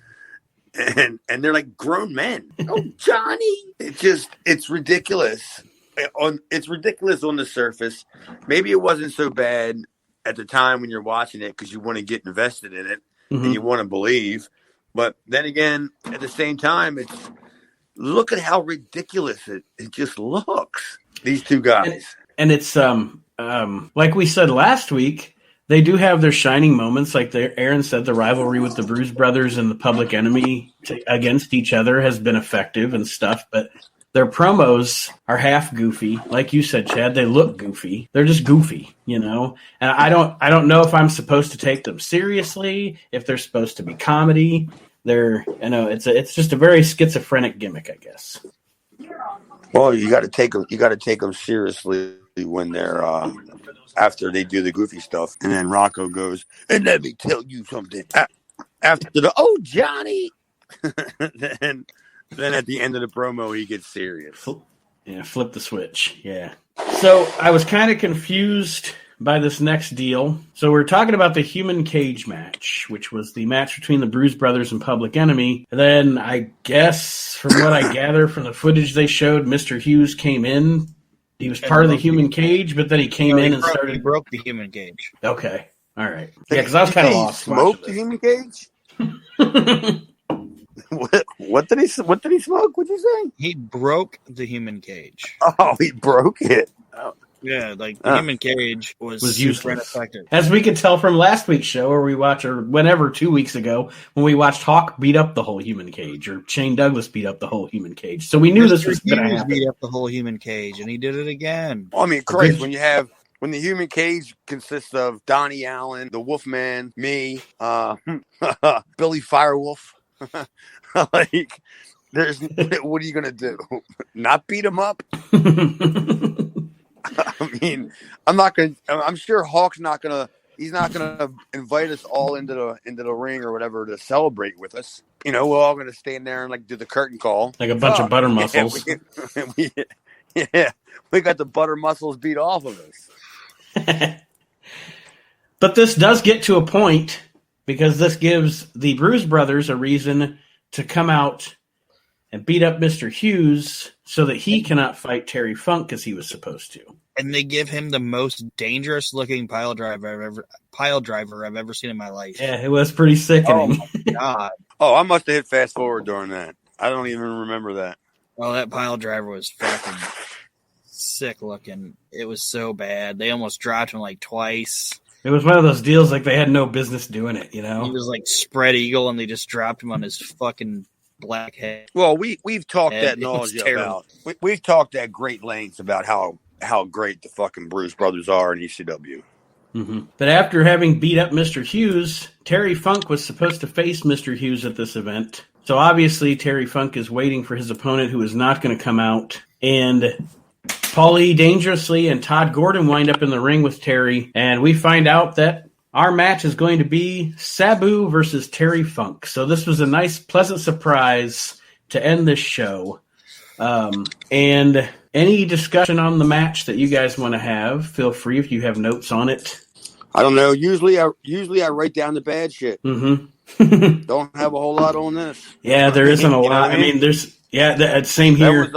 they're like grown men. Oh, Johnny! It's ridiculous. It's ridiculous on the surface. Maybe it wasn't so bad at the time when you're watching it because you want to get invested in it and you want to believe. But then again, at the same time, look at how ridiculous it just looks. These two guys, and it's like we said last week, they do have their shining moments. Like Aaron said, the rivalry with the Bruise Brothers and the Public Enemy against each other has been effective and stuff. But Their promos are half goofy. Like you said, Chad, they look goofy. They're just goofy, you know? And I don't know if I'm supposed to take them seriously, if they're supposed to be comedy. It's just a very schizophrenic gimmick, I guess. Well, you got to take them seriously when they're after they do the goofy stuff, and then Rocco goes, and let me tell you something. After the Johnny, then at the end of the promo he gets serious. Yeah, flip the switch. Yeah. So I was kind of confused by this next deal. So we're talking about the human cage match, which was the match between the Bruise Brothers and Public Enemy. And then I guess from what I gather from the footage they showed, Mr. Hughes came in. He was part of the human cage, but then he came in and started. He broke the human cage. Okay. All right. Yeah, because I was kind of lost. Smoked the human cage? What did he smoke? What'd you say? He broke the human cage. Oh, he broke it. Oh. Yeah, like the human cage was useless. ineffective. As we could tell from last week's show, or whenever 2 weeks ago, when we watched Hawk beat up the whole human cage, or Shane Douglas beat up the whole human cage. So we knew this was going to happen. Beat up the whole human cage, and he did it again. Well, I mean, Christ, when the human cage consists of Donnie Allen, the Wolfman, me, Billy Firewolf, like, what are you gonna do? Not beat him up? I mean, I'm sure Hawk's not gonna. He's not gonna invite us all into the ring or whatever to celebrate with us. You know, we're all gonna stand there and like do the curtain call, like a bunch of butter muscles. We got the butter muscles beat off of us. But this does get to a point because this gives the Bruise Brothers a reason to come out and beat up Mr. Hughes so that he cannot fight Terry Funk as he was supposed to. And they give him the most dangerous looking pile driver I've ever seen in my life. Yeah, it was pretty sickening. Oh my God. Oh, I must have hit fast forward during that. I don't even remember that. Oh, that pile driver was fucking sick looking. It was so bad. They almost dropped him like twice. It was one of those deals like they had no business doing it, you know? He was like spread eagle and they just dropped him on his fucking black head. Well, we've talked that nausea about. We've talked at great lengths about how great the fucking Bruise Brothers are in ECW. Mm-hmm. But after having beat up Mr. Hughes, Terry Funk was supposed to face Mr. Hughes at this event. So obviously Terry Funk is waiting for his opponent who is not going to come out. And Paulie Dangerously and Todd Gordon wind up in the ring with Terry. And we find out that our match is going to be Sabu versus Terry Funk. So this was a nice, pleasant surprise to end this show. And any discussion on the match that you guys want to have, feel free if you have notes on it. I don't know. Usually I write down the bad shit. Mm-hmm. Don't have a whole lot on this. Yeah, there isn't a lot. I mean, there's same here.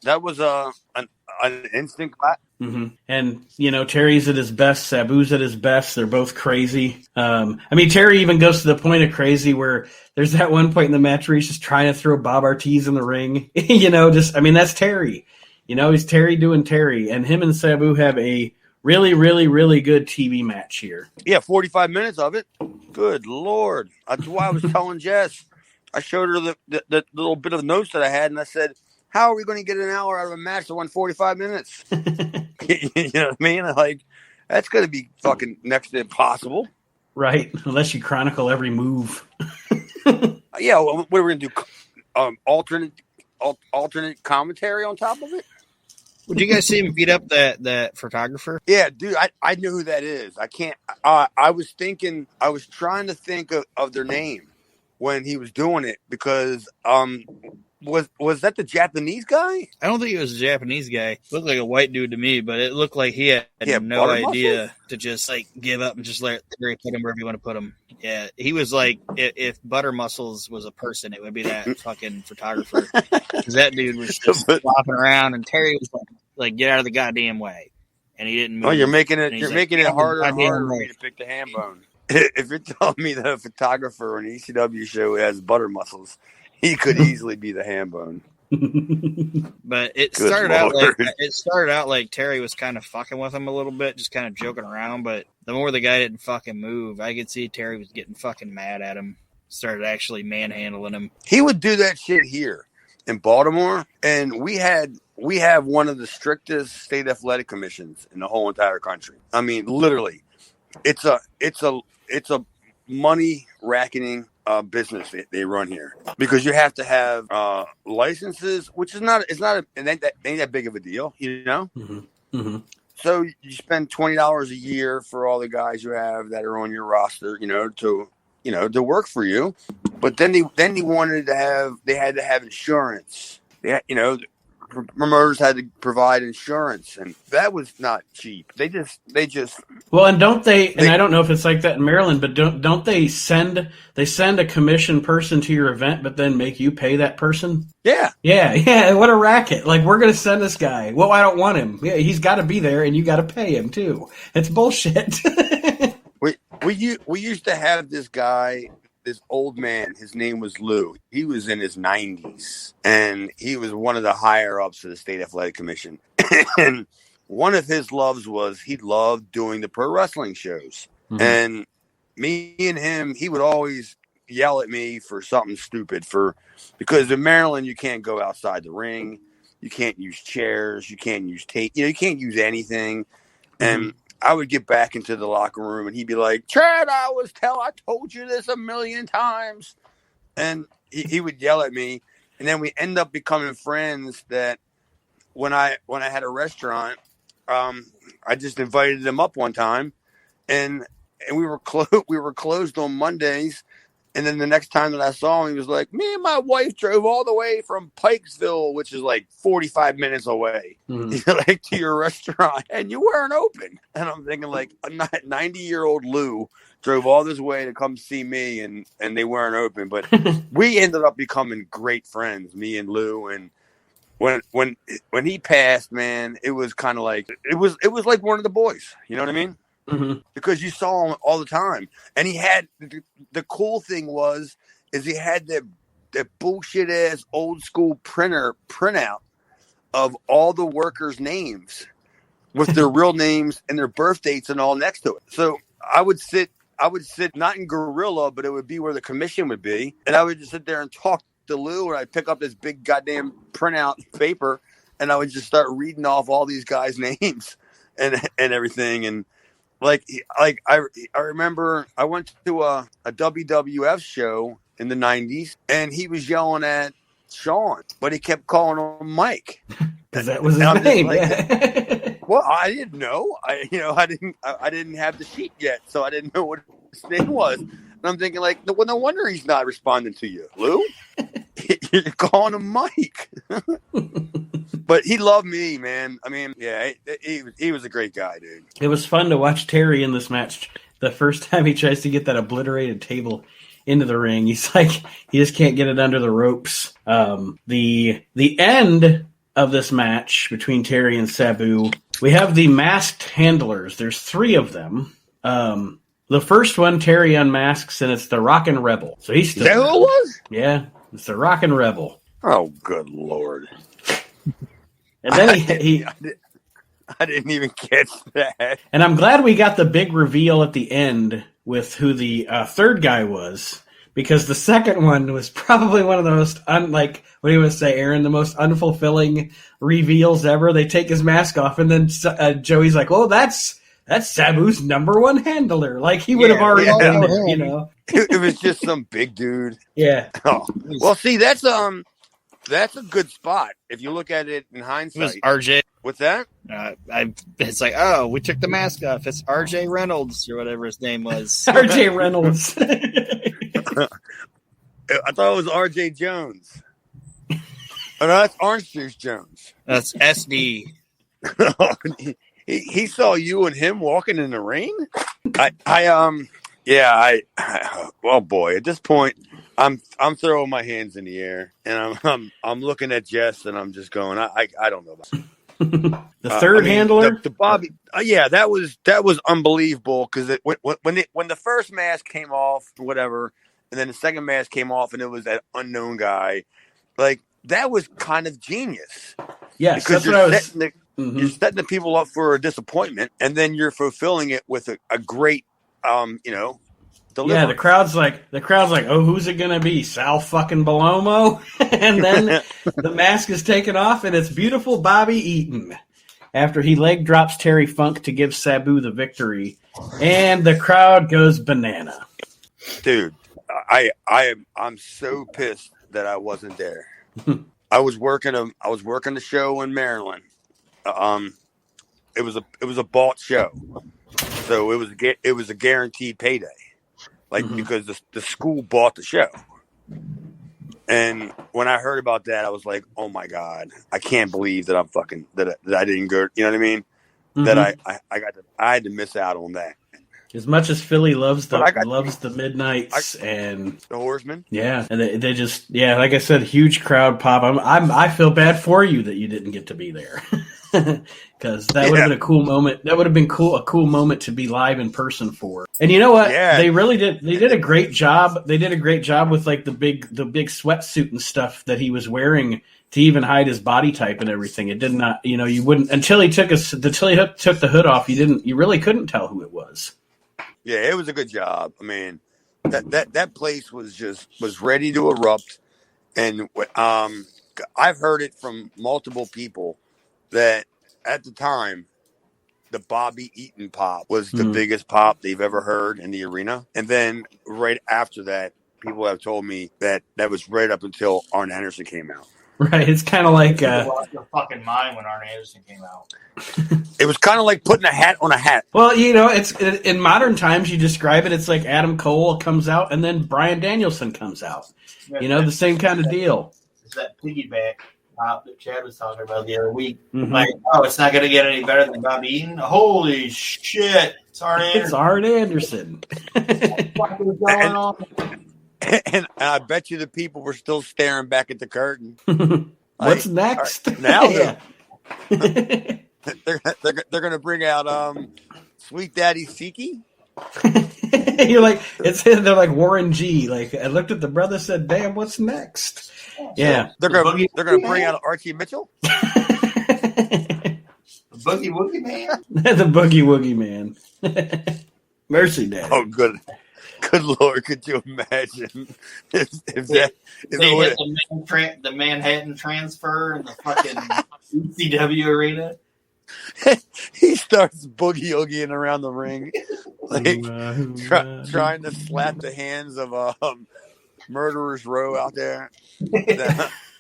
That was an instant clap. Mm-hmm. And, you know, Terry's at his best. Sabu's at his best. They're both crazy. I mean, Terry even goes to the point of crazy where there's that one point in the match where he's just trying to throw Bob Ortiz in the ring. You know, that's Terry. You know, he's Terry doing Terry. And him and Sabu have a really, really, really good TV match here. Yeah, 45 minutes of it. Good Lord. That's why I was telling Jess. I showed her the little bit of notes that I had, and I said, how are we going to get an hour out of a match that won 45 minutes? You know what I mean? Like, that's going to be fucking next to impossible. Right, unless you chronicle every move. Yeah, what we're going to do, alternate commentary on top of it? Would you guys see him beat up that photographer? Yeah, dude, I know who that is. I can't. I was trying to think of their name when he was doing it because was that the Japanese guy? I don't think it was a Japanese guy. Looked like a white dude to me, but it looked like he had no idea to just like give up and just let Terry put him wherever you want to put him. Yeah, he was like, if Butter Muscles was a person, it would be that fucking photographer. Because that dude was just flopping around, and Terry was like, get out of the goddamn way, and he didn't move. Oh, you're making it harder and harder for me to pick the ham bone. If you're telling me that a photographer on an ECW show has butter muscles, he could easily be the ham bone. But it started out like Terry was kind of fucking with him a little bit, just kind of joking around. But the more the guy didn't fucking move, I could see Terry was getting fucking mad at him. Started actually manhandling him. He would do that shit here. in Baltimore, and we have one of the strictest state athletic commissions in the whole entire country. I mean, literally, it's a money racketing business they run here, because you have to have licenses, which is not it ain't that big of a deal, you know. Mm-hmm. Mm-hmm. So you spend $20 a year for all the guys you have that are on your roster, to work for you. But then they wanted to had to have insurance. Promoters had to provide insurance, and that was not cheap. They just well, and don't they? And I don't know if it's like that in Maryland, but don't they send a commission person to your event, but then make you pay that person? Yeah. What a racket! Like, we're gonna send this guy. Well, I don't want him. Yeah, he's got to be there, and you got to pay him too. It's bullshit. we used to have this guy. This old man, his name was Lou. He was in his 90s, and he was one of the higher ups of the State Athletic Commission. And one of his loves was he loved doing the pro wrestling shows. Mm-hmm. And me and him, he would always yell at me for something stupid, because in Maryland you can't go outside the ring, you can't use chairs, you can't use tape, you can't use anything. Mm-hmm. And I would get back into the locker room, and he'd be like, "Chad, I told you this a million times." And he would yell at me. And then we end up becoming friends. That when I had a restaurant, I just invited him up one time, and we were closed on Mondays. And then the next time that I saw him, he was like, "Me and my wife drove all the way from Pikesville, which is like 45 minutes away, like to your restaurant, and you weren't open." And I'm thinking, like, a 90-year-old Lou drove all this way to come see me, and they weren't open. But we ended up becoming great friends, me and Lou. And when he passed, man, it was kind of like it was like one of the boys. You know what I mean? Mm-hmm. Because you saw him all the time, and he had the cool thing is he had that bullshit ass old school printout of all the workers' names with their real names and their birth dates and all next to it. So I would sit not in Gorilla, but it would be where the commission would be, and I would just sit there and talk to Lou, and I'd pick up this big goddamn printout paper, and I would just start reading off all these guys' names and everything. And Like I remember I went to a WWF show in the 90s, and he was yelling at Sean, but he kept calling him Mike. Because that was his name. Well, I didn't know. I didn't have the sheet yet, so I didn't know what his name was. And I'm thinking, like, well, no wonder he's not responding to you, Lou. You're calling him Mike. But he loved me, man. I mean, yeah, he was a great guy, dude. It was fun to watch Terry in this match. The first time he tries to get that obliterated table into the ring, he's like, he just can't get it under the ropes. The end of this match between Terry and Sabu, we have the masked handlers. There's 3 of them. The first one, Terry unmasks, and it's the Rockin' Rebel. So he's still. Is that who it was? Yeah, it's the Rockin' Rebel. Oh, good Lord. And then he I didn't even catch that. And I'm glad we got the big reveal at the end with who the third guy was, because the second one was probably one of the most, what do you want to say, Aaron, the most unfulfilling reveals ever. They take his mask off, and then Joey's like, "Oh, that's Sabu's #1 handler." Like, he would have already done it, you know. It was just some big dude. Yeah. Oh. Well, see, that's a good spot if you look at it in hindsight. It was RJ. What's that? It's like, oh, we took the mask off. It's RJ Reynolds or whatever his name was. RJ Reynolds. I thought it was RJ Jones. Oh, no, that's Orange Juice Jones. That's SD. He saw you and him walking in the ring. Well, boy, at this point, I'm throwing my hands in the air, and I'm looking at Jess, and I'm just going, I don't know about it. The third handler, the Bobby, that was unbelievable, because when the first mask came off, whatever, and then the second mask came off, and it was that unknown guy, like, that was kind of genius. Yes, because that's you're setting the people up for a disappointment, and then you're fulfilling it with a great, Yeah, the crowd's like, oh, who's it gonna be? Sal fucking Balomo? And then the mask is taken off, and it's beautiful Bobby Eaton. After he leg drops Terry Funk to give Sabu the victory, and the crowd goes banana. Dude, I'm so pissed that I wasn't there. I was working the show in Maryland. It was a bought show, so it was a guaranteed payday. Because the school bought the show. And when I heard about that, I was like, oh my God, I can't believe that that I didn't go, you know what I mean? That I had to miss out on that. As much as Philly loves the Midnights and the Horsemen. Yeah. And they just, like I said, huge crowd pop. I feel bad for you that you didn't get to be there. Because that would have been a cool moment. That would have been a cool moment to be live in person for. And you know what? Yeah. They really did. They did a great job. They did a great job with like the big sweatsuit and stuff that he was wearing to even hide his body type and everything. It did not, you wouldn't until he took the hood off. You really couldn't tell who it was. Yeah, it was a good job. I mean, that place was ready to erupt, and I've heard it from multiple people that at the time, the Bobby Eaton pop was the biggest pop they've ever heard in the arena. And then right after that, people have told me that was right up until Arn Anderson came out. Right. It's kind of like... lost their fucking mind when Arn Anderson came out. It was kind of like putting a hat on a hat. Well, it's in modern times, you describe it, it's like Adam Cole comes out and then Bryan Danielson comes out. The same kind of deal. It's that piggyback pop that Chad was talking about the other week. Like, it's not going to get any better than Bobby Eaton. Holy shit! It's Arn Anderson. It's Arn Anderson. What is going on? And I bet you the people were still staring back at the curtain. What's next? Right, now they're going to bring out Sweet Daddy Siki. You're like they're like Warren G. Like I looked at the brother, said, "Damn, what's next?" Yeah, they're going to bring out Archie Mitchell. Boogie Woogie Man. The Boogie Woogie Man. Mercy, Daddy. Oh, good Lord! Could you imagine if that? They hit the Manhattan transfer in the fucking ECW arena. He starts boogie oogieing around the ring, like trying to slap the hands of Murderer's Row out there.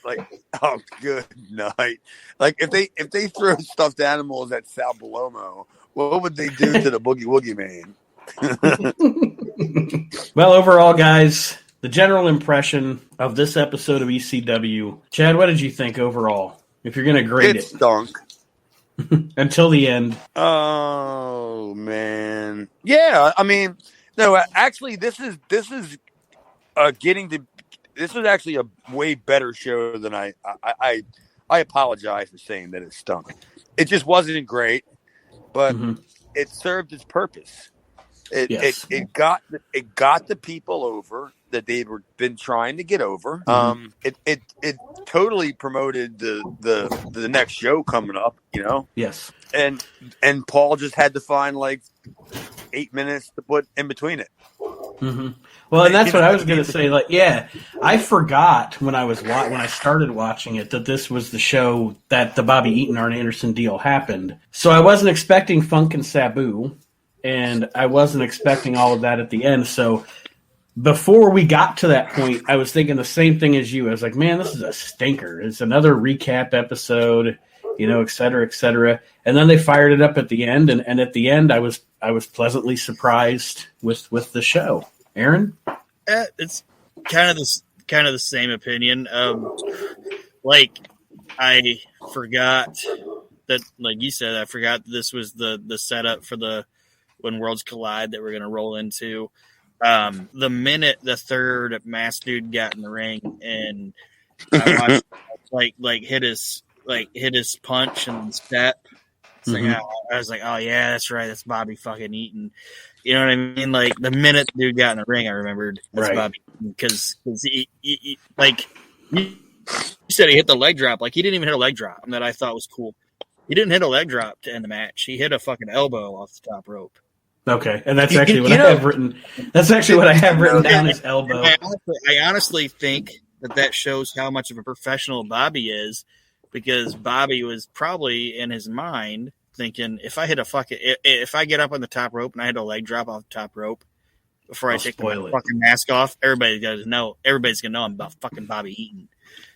Like, oh, good night. Like if they throw stuffed animals at Sal Balomo, what would they do to the Boogie Woogie Man? Well, overall, guys, the general impression of this episode of ECW. Chad, what did you think overall? If you're going to grade it. Stunk. Until the end. Oh, man. Yeah, I mean, no, actually, this is actually a way better show than I apologize for saying that it stunk. It just wasn't great, but it served its purpose. It got the people over that they were been trying to get over. It totally promoted the next show coming up. Yes. And Paul just had to find like 8 minutes to put in between it. Well, and that's what I was going to say. Like, yeah, I forgot when I started watching it that this was the show that the Bobby Eaton Arn Anderson deal happened. So I wasn't expecting Funk and Sabu, and I wasn't expecting all of that at the end. So before we got to that point, I was thinking the same thing as you. I was like, man, this is a stinker. It's another recap episode, et cetera, et cetera. And then they fired it up at the end, and at the end, I was pleasantly surprised with the show. Aaron? It's kind of the same opinion. Like I forgot that, like you said, I forgot that this was the setup for the When Worlds Collide that we're going to roll into. The minute the third masked dude got in the ring and I watched, hit his punch and step. I was like, oh yeah, that's right, that's Bobby fucking Eaton. You know what I mean? Like the minute the dude got in the ring, I remembered that's right. Bobby because he like you said he hit the leg drop. Like he didn't even hit a leg drop that I thought was cool. He didn't hit a leg drop to end the match. He hit a fucking elbow off the top rope. Okay, and that's actually what I have written. That's actually what I have written down as elbow. I honestly think that shows how much of a professional Bobby is, because Bobby was probably in his mind thinking, if I get up on the top rope and I had a leg drop off the top rope before I take my fucking mask off, everybody's gonna know I'm about fucking Bobby Eaton.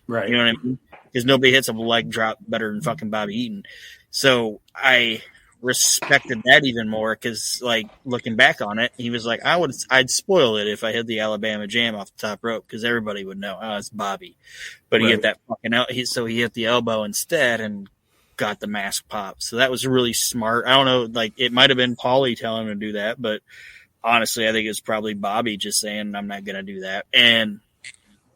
Right. You know what I mean? Because nobody hits a leg drop better than fucking Bobby Eaton. So I respected that even more, because like looking back on it, he was like, I'd spoil it if I hit the Alabama Jam off the top rope, because everybody would know, oh, it's Bobby. But he hit that fucking so he hit the elbow instead and got the mask pop. So that was really smart. I don't know, like it might have been Paulie telling him to do that, but honestly, I think it was probably Bobby just saying, I'm not gonna do that. And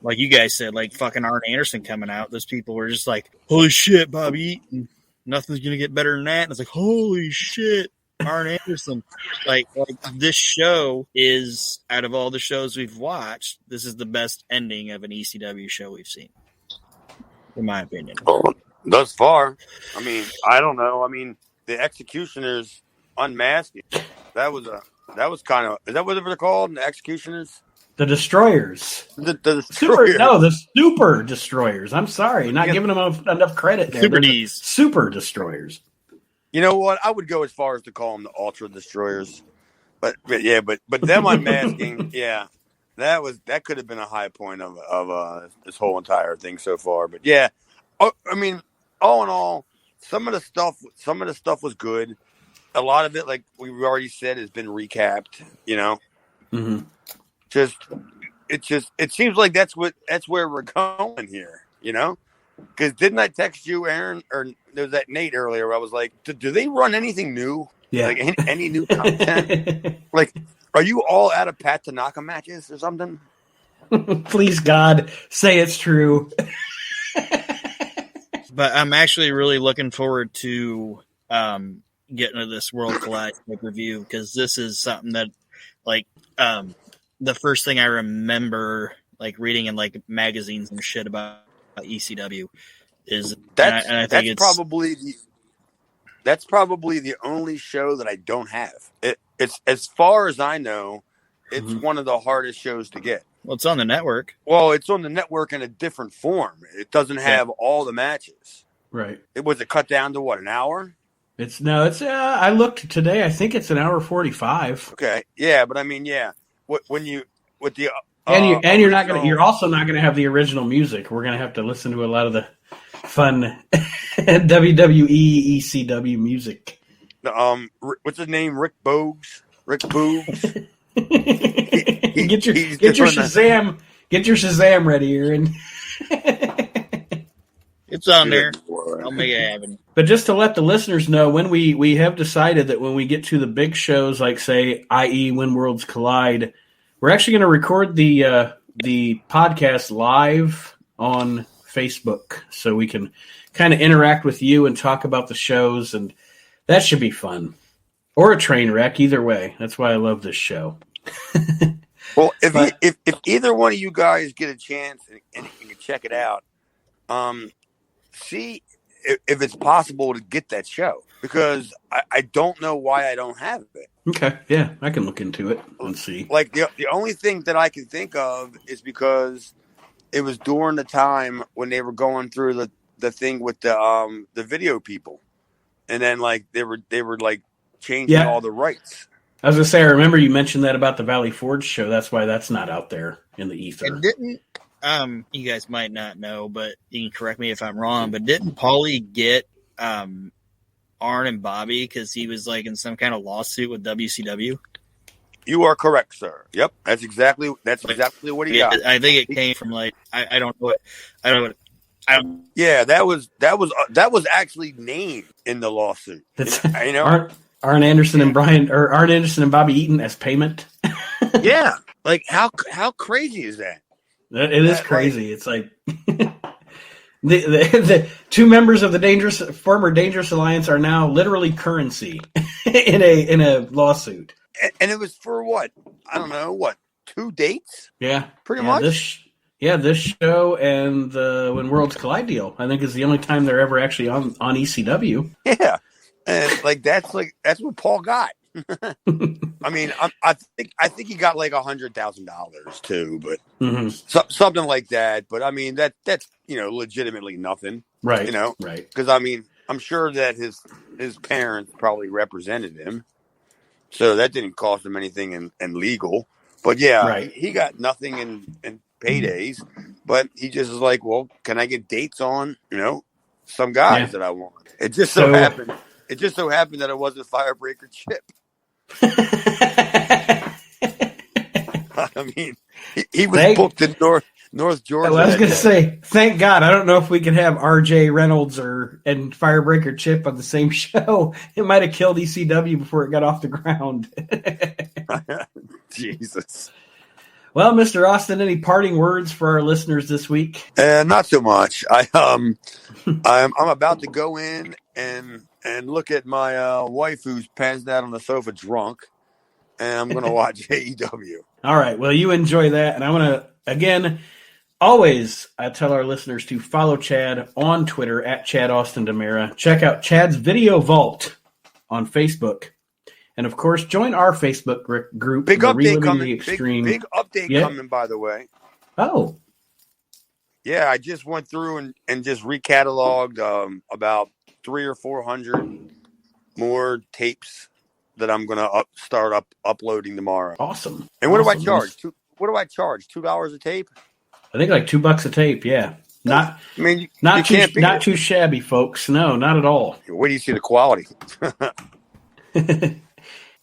like you guys said, like fucking Arn Anderson coming out, those people were just like, holy shit, Bobby Eaton. Nothing's going to get better than that. And it's like, holy shit, Arn Anderson. Like this show is, out of all the shows we've watched, this is the best ending of an ECW show we've seen, in my opinion. Oh, thus far. I mean, I don't know. I mean, the Executioners unmasking. That was kind of, is that what they're called? The Executioners? The Destroyers. The Destroyers. The Super Destroyers. I'm sorry, not giving them enough credit there. Super D's. Super Destroyers. You know what? I would go as far as to call them the Ultra Destroyers. But them unmasking, yeah, that could have been a high point of this whole entire thing so far. But yeah, I mean, all in all, some of the stuff was good. A lot of it, like we already said, has been recapped. You know. Mm-hmm. It seems like that's where we're going here, you know? Because didn't I text you, Aaron, or there was that Nate earlier where I was like, do they run anything new? Yeah. Like any new content? Like, are you all out of Pat Tanaka matches or something? Please, God, say it's true. But I'm actually really looking forward to getting to this World Collide pay-per-view, because this is something that, like, the first thing I remember, like reading in like magazines and shit about ECW, is that's probably the only show that I don't have. It's as far as I know, it's one of the hardest shows to get. Well, it's on the network. Well, it's on the network in a different form. It doesn't have all the matches. Right. It was cut down to what, an hour? It's I looked today. I think it's an hour 45. Okay. Yeah, but I mean, yeah. You're also not gonna have the original music. We're gonna have to listen to a lot of the fun WWE ECW music. What's his name? Rick Boogs. Get your Shazam. Get your Shazam ready, Aaron. It's on there. I'll make it happen. But just to let the listeners know, when we have decided that when we get to the big shows, like say, i.e. When Worlds Collide, we're actually going to record the podcast live on Facebook, so we can kind of interact with you and talk about the shows, and that should be fun. Or a train wreck, either way. That's why I love this show. Well, if either one of you guys get a chance and you can check it out, see if it's possible to get that show, because I don't know why I don't have it. Okay, yeah, I can look into it and see. Like the only thing that I can think of is because it was during the time when they were going through the thing with the video people, and then like they were like changing all the rights. I was gonna say, I remember you mentioned that about the Valley Forge show. That's why that's not out there in the ether. It didn't. You guys might not know, but you can correct me if I'm wrong, but didn't Paulie get Arn and Bobby because he was like in some kind of lawsuit with WCW? You are correct, sir. Yep, that's exactly what he got. I think it came from like I don't know what. Yeah, that was actually named in the lawsuit. That's, you know, Arn Anderson and Arn Anderson and Bobby Eaton as payment. Yeah, like how crazy is that? It is crazy. It's like the two members of the former Dangerous Alliance are now literally currency in a lawsuit. And it was for what? I don't know, 2 dates? Yeah, pretty much. This show and the When Worlds Collide deal, I think, is the only time they're ever actually on ECW. Yeah, and like that's what Paul got. I mean, I think he got like $100,000 too, but something like that. But I mean, that's legitimately nothing, right? Right? Because I mean, I'm sure that his parents probably represented him, so that didn't cost him anything in legal. But yeah, right. he got nothing in paydays, but he just is like, well, can I get dates on some guys that I want? It just so happened. It just so happened that it wasn't Firebreaker Chip. I mean, he was booked in North Georgia. I was going to say, thank God. I don't know if we can have R.J. Reynolds and Firebreaker Chip on the same show. It might have killed ECW before it got off the ground. Jesus. Well, Mr. Austin, any parting words for our listeners this week? Not so much. I'm about to go in and look at my wife who's passed out on the sofa drunk, and I'm going to watch AEW. All right. Well, you enjoy that, and I want to again. Always, I tell our listeners to follow Chad on Twitter at Chad Austin Demera. Check out Chad's Video Vault on Facebook. And, of course, join our Facebook group. Big update coming. The Extreme. Big update coming, by the way. Oh. Yeah, I just went through and just recatalogued about 300 or 400 more tapes that I'm going to start uploading tomorrow. Awesome. And what do I charge? What do I charge? $2 a tape? I think like $2 a tape, yeah. Not too shabby, folks. No, not at all. Where do you see the quality?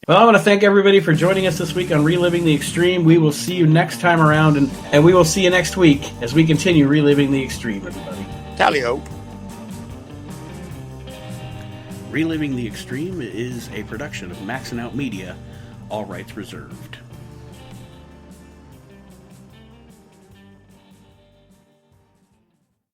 Well, I want to thank everybody for joining us this week on Reliving the Extreme. We will see you next time around, and we will see you next week as we continue reliving the extreme, everybody. Tally-ho. Reliving the Extreme is a production of Maxing Out Media, all rights reserved.